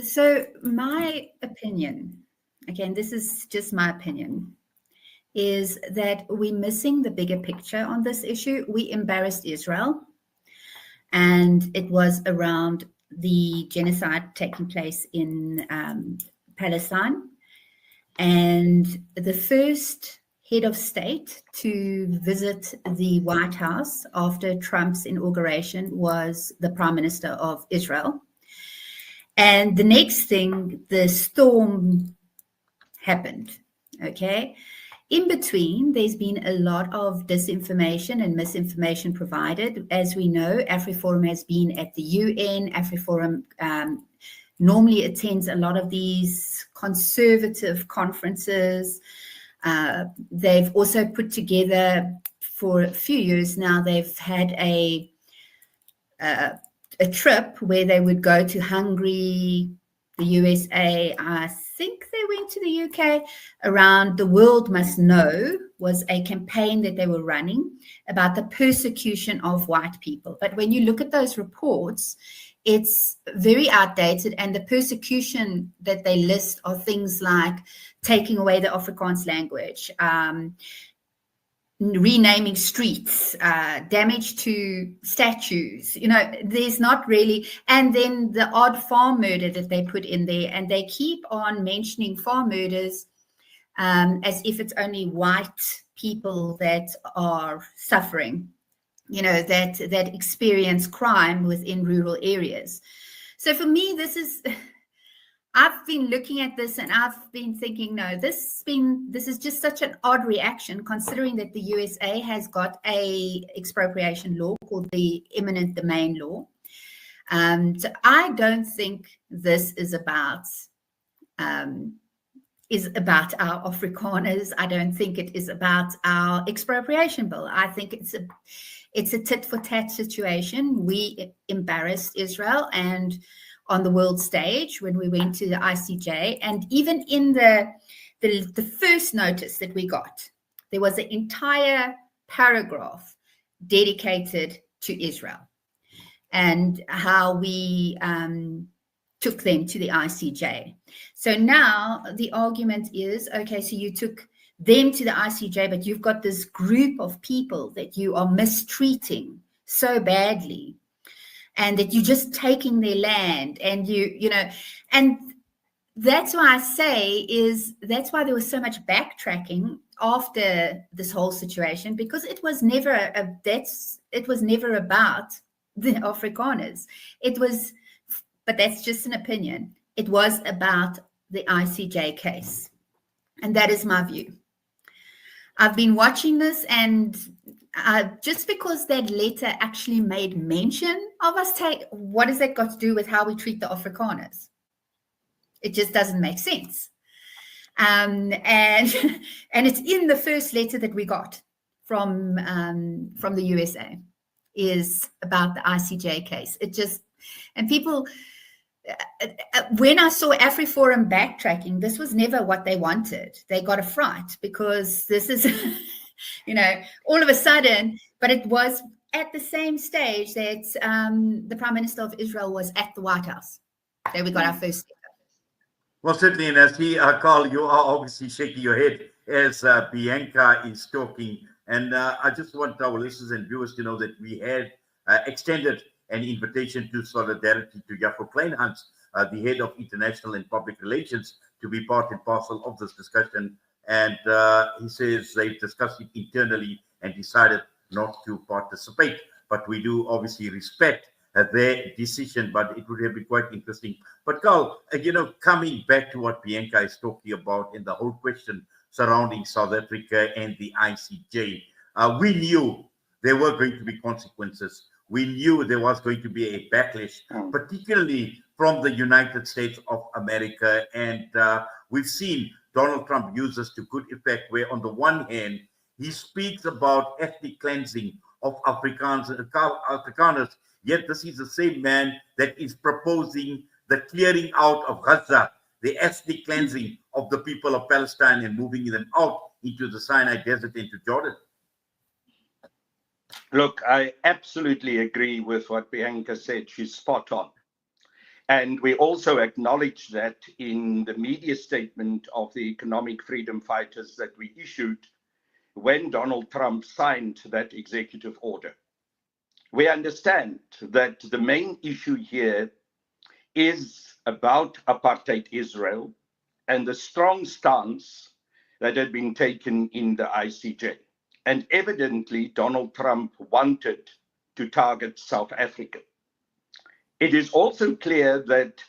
So my opinion, again, this is just my opinion, is that we're missing the bigger picture on this issue. We embarrassed Israel, and it was around the genocide taking place in Palestine. And the first head of state to visit the White House after Trump's inauguration was the Prime Minister of Israel. And the next thing, the storm happened, okay? In between, there's been a lot of disinformation and misinformation provided. As we know, AfriForum has been at the UN. AfriForum normally attends a lot of these conservative conferences. They've also put together, for a few years now, they've had a trip where they would go to Hungary, the USA. I think they went to the UK. Around the World Must Know was a campaign that they were running about the persecution of white people. But when you look at those reports, it's very outdated, and the persecution that they list are things like taking away the Afrikaans language, renaming streets, damage to statues. There's not really, and then the odd farm murder that they put in there, and they keep on mentioning farm murders as if it's only white people that are suffering, that experience crime within rural areas. So for me, I've been looking at this and I've been thinking, no, this is just such an odd reaction, considering that the USA has got a expropriation law called the eminent domain law. So I don't think this is about our Afrikaners. I don't think it is about our expropriation bill. I think it's a tit for tat situation. We embarrassed Israel and on the world stage when we went to the ICJ, and even in the first notice that we got, there was an entire paragraph dedicated to Israel and how we took them to the ICJ. So now the argument is, okay, so you took them to the ICJ, but you've got this group of people that you are mistreating so badly, and that you're just taking their land, and and that's why I say that's why there was so much backtracking after this whole situation, because it was never about the Afrikaners. But that's just an opinion. It was about the ICJ case, and that is my view. I've been watching this, and just because that letter actually made mention of us, what has that got to do with how we treat the Afrikaners? It just doesn't make sense. And it's in the first letter that we got from the USA, is about the ICJ case. And people, when I saw AfriForum backtracking, this was never what they wanted. They got a fright, because this is, all of a sudden, but it was at the same stage that the Prime Minister of Israel was at the White House. There we got our first step. Well, certainly, and as Carl, you are obviously shaking your head as Bianca is talking. And I just want our listeners and viewers to know that we had extended an invitation to solidarity to Jaco Kleinhans, the head of international and public relations, to be part and parcel of this discussion. And he says they've discussed it internally and decided not to participate. But we do obviously respect their decision, but it would have been quite interesting. But Carl, coming back to what Bianca is talking about and the whole question surrounding South Africa and the ICJ, we knew there were going to be consequences. We knew there was going to be a backlash, particularly from the United States of America. And we've seen Donald Trump use this to good effect, where on the one hand, he speaks about ethnic cleansing of Afrikaners, yet this is the same man that is proposing the clearing out of Gaza, the ethnic cleansing of the people of Palestine, and moving them out into the Sinai Desert, into Jordan. Look, I absolutely agree with what Bianca said. She's spot on. And we also acknowledge that in the media statement of the economic freedom fighters that we issued when Donald Trump signed that executive order. We understand that the main issue here is about apartheid Israel and the strong stance that had been taken in the ICJ. And evidently, Donald Trump wanted to target South Africa. It is also clear that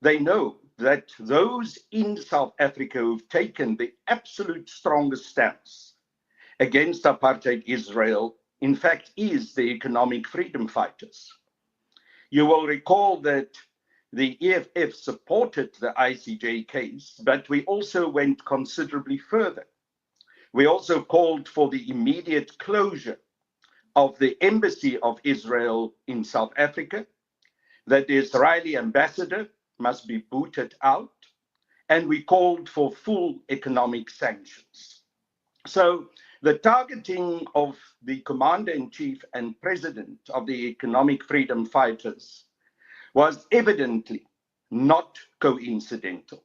they know that those in South Africa who've taken the absolute strongest stance against apartheid Israel, in fact, is the economic freedom fighters. You will recall that the EFF supported the ICJ case, but we also went considerably further. We also called for the immediate closure of the embassy of Israel in South Africa, that the Israeli ambassador must be booted out, and we called for full economic sanctions. So the targeting of the commander-in-chief and president of the economic freedom fighters was evidently not coincidental.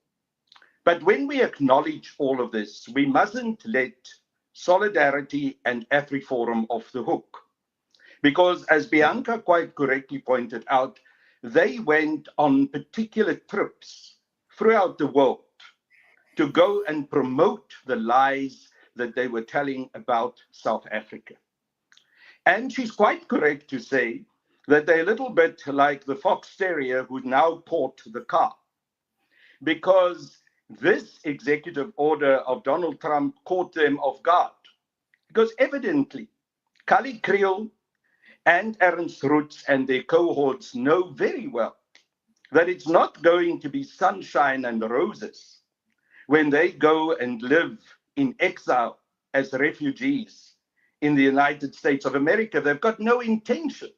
But when we acknowledge all of this, we mustn't let Solidarity and AfriForum off the hook. Because as Bianca quite correctly pointed out, they went on particular trips throughout the world to go and promote the lies that they were telling about South Africa. And she's quite correct to say that they're a little bit like the fox terrier who now caught the car, because this executive order of Donald Trump caught them off guard. Because evidently, Kali Kriel and Ernst Roets and their cohorts know very well that it's not going to be sunshine and roses when they go and live in exile as refugees in the United States of America. They've got no intention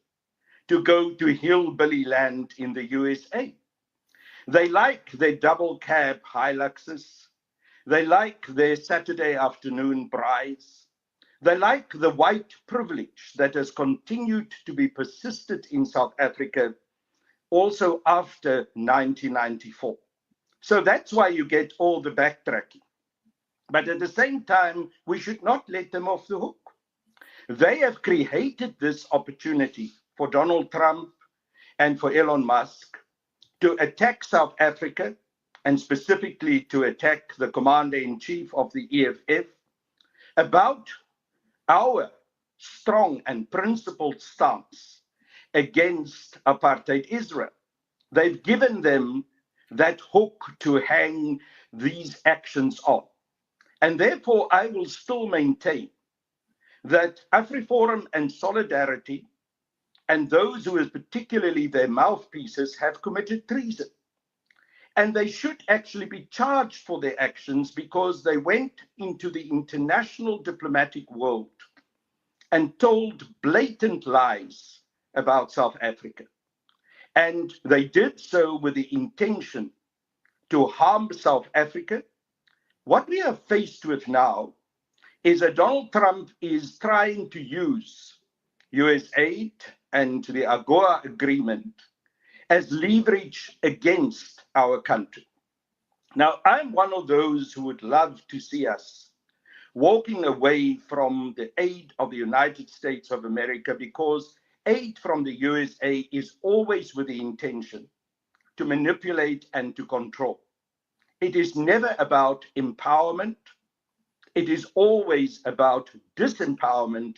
to go to hillbilly land in the USA. They like their double cab Hiluxes. They like their Saturday afternoon braais. They like the white privilege that has continued to be persisted in South Africa also after 1994. So that's why you get all the backtracking. But at the same time, we should not let them off the hook. They have created this opportunity for Donald Trump and for Elon Musk to attack South Africa, and specifically to attack the commander-in-chief of the EFF about our strong and principled stance against apartheid Israel. They've given them that hook to hang these actions on. And therefore, I will still maintain that AfriForum and Solidarity and those who are particularly their mouthpieces have committed treason. And they should actually be charged for their actions, because they went into the international diplomatic world and told blatant lies about South Africa. And they did so with the intention to harm South Africa. What we are faced with now is that Donald Trump is trying to use US aid and the AGOA agreement as leverage against our country. Now, I'm one of those who would love to see us walking away from the aid of the United States of America, because aid from the USA is always with the intention to manipulate and to control. It is never about empowerment. It is always about disempowerment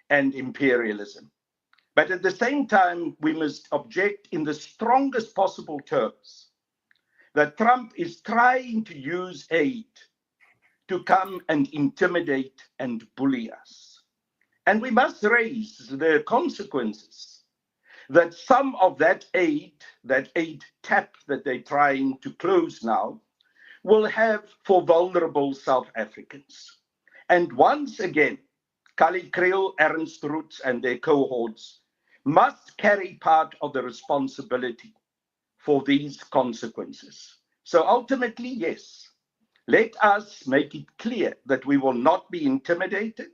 and imperialism. But at the same time, we must object in the strongest possible terms that Trump is trying to use aid to come and intimidate and bully us. And we must raise the consequences that some of that aid tap that they're trying to close now, will have for vulnerable South Africans. And once again, Kali Kriel, Ernst Roets, and their cohorts must carry part of the responsibility for these consequences. So ultimately, yes, let us make it clear that we will not be intimidated.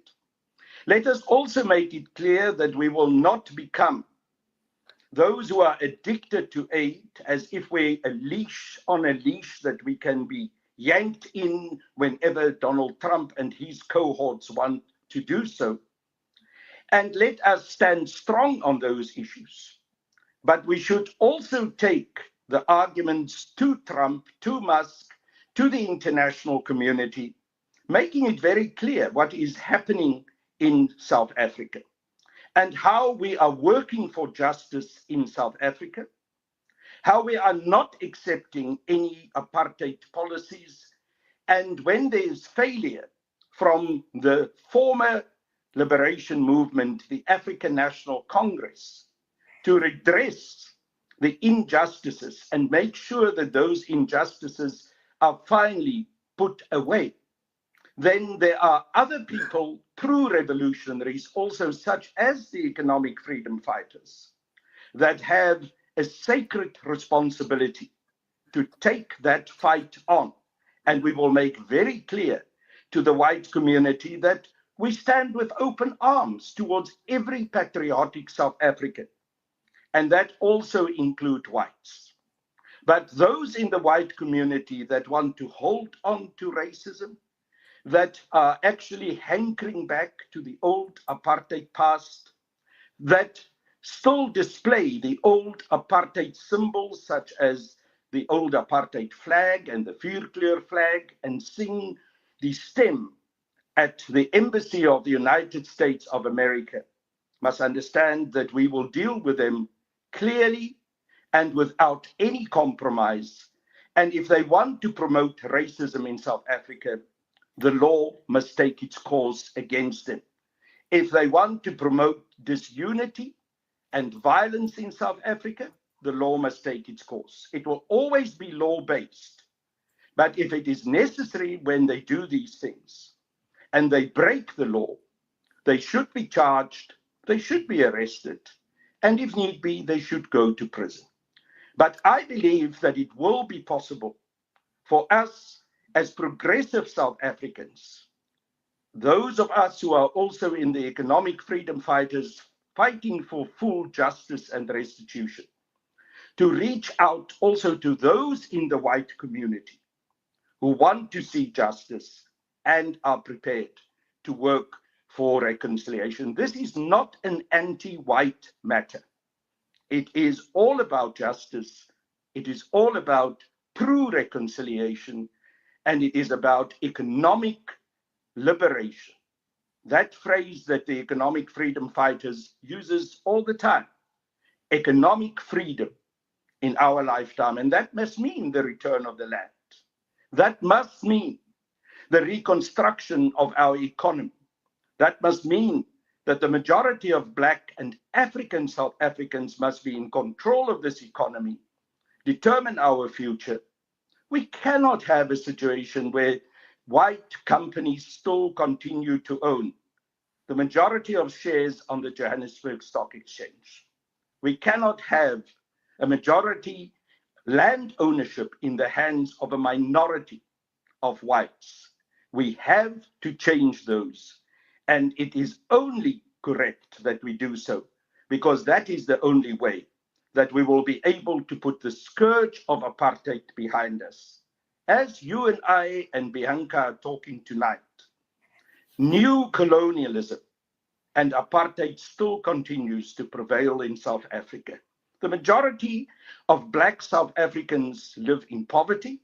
Let us also make it clear that we will not become those who are addicted to aid, as if we're a leash on a leash that we can be yanked in whenever Donald Trump and his cohorts want to do so. And let us stand strong on those issues. But we should also take the arguments to Trump, to Musk, to the international community, making it very clear what is happening in South Africa and how we are working for justice in South Africa, how we are not accepting any apartheid policies, and when there is failure from the former liberation movement, the African National Congress, to redress the injustices and make sure that those injustices are finally put away, then there are other people, true revolutionaries, also such as the economic freedom fighters, that have a sacred responsibility to take that fight on. And we will make very clear to the white community that we stand with open arms towards every patriotic South African, and that also include whites. But those in the white community that want to hold on to racism, that are actually hankering back to the old apartheid past, that still display the old apartheid symbols such as the old apartheid flag and the vuurkleur flag, and sing the stem at the Embassy of the United States of America, must understand that we will deal with them clearly and without any compromise. And if they want to promote racism in South Africa, the law must take its course against them. If they want to promote disunity and violence in South Africa, the law must take its course. It will always be law-based. But if it is necessary when they do these things and they break the law, they should be charged, they should be arrested, and if need be, they should go to prison. But I believe that it will be possible for us as progressive South Africans, those of us who are also in the economic freedom fighters fighting for full justice and restitution, to reach out also to those in the white community who want to see justice and are prepared to work for reconciliation. This is not an anti-white matter. It is all about justice. It is all about true reconciliation, and it is about economic liberation. That phrase that the economic freedom fighters uses all the time, economic freedom in our lifetime. And that must mean the return of the land. That must mean the reconstruction of our economy. That must mean that the majority of Black and African South Africans must be in control of this economy, determine our future. We cannot have a situation where white companies still continue to own the majority of shares on the Johannesburg Stock Exchange. We cannot have a majority land ownership in the hands of a minority of whites. We have to change those. And it is only correct that we do so, because that is the only way that we will be able to put the scourge of apartheid behind us. As you and I and Bianca are talking tonight, new colonialism and apartheid still continues to prevail in South Africa. The majority of Black South Africans live in poverty.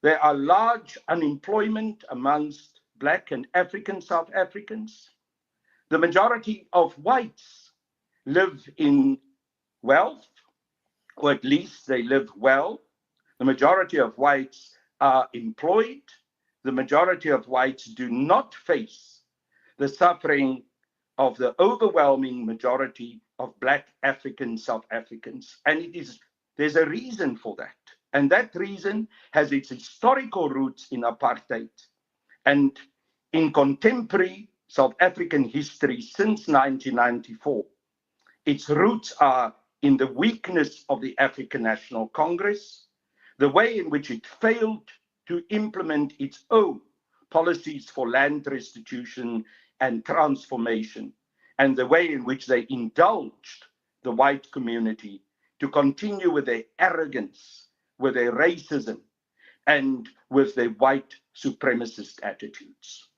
There are large unemployment amongst Black and African South Africans. The majority of whites live in wealth, or at least they live well. The majority of whites are employed. The majority of whites do not face the suffering of the overwhelming majority of Black African South Africans. And there's a reason for that. And that reason has its historical roots in apartheid and in contemporary South African history since 1994. Its roots are in the weakness of the African National Congress, the way in which it failed to implement its own policies for land restitution and transformation, and the way in which they indulged the white community to continue with their arrogance, with their racism, and with their white supremacist attitudes.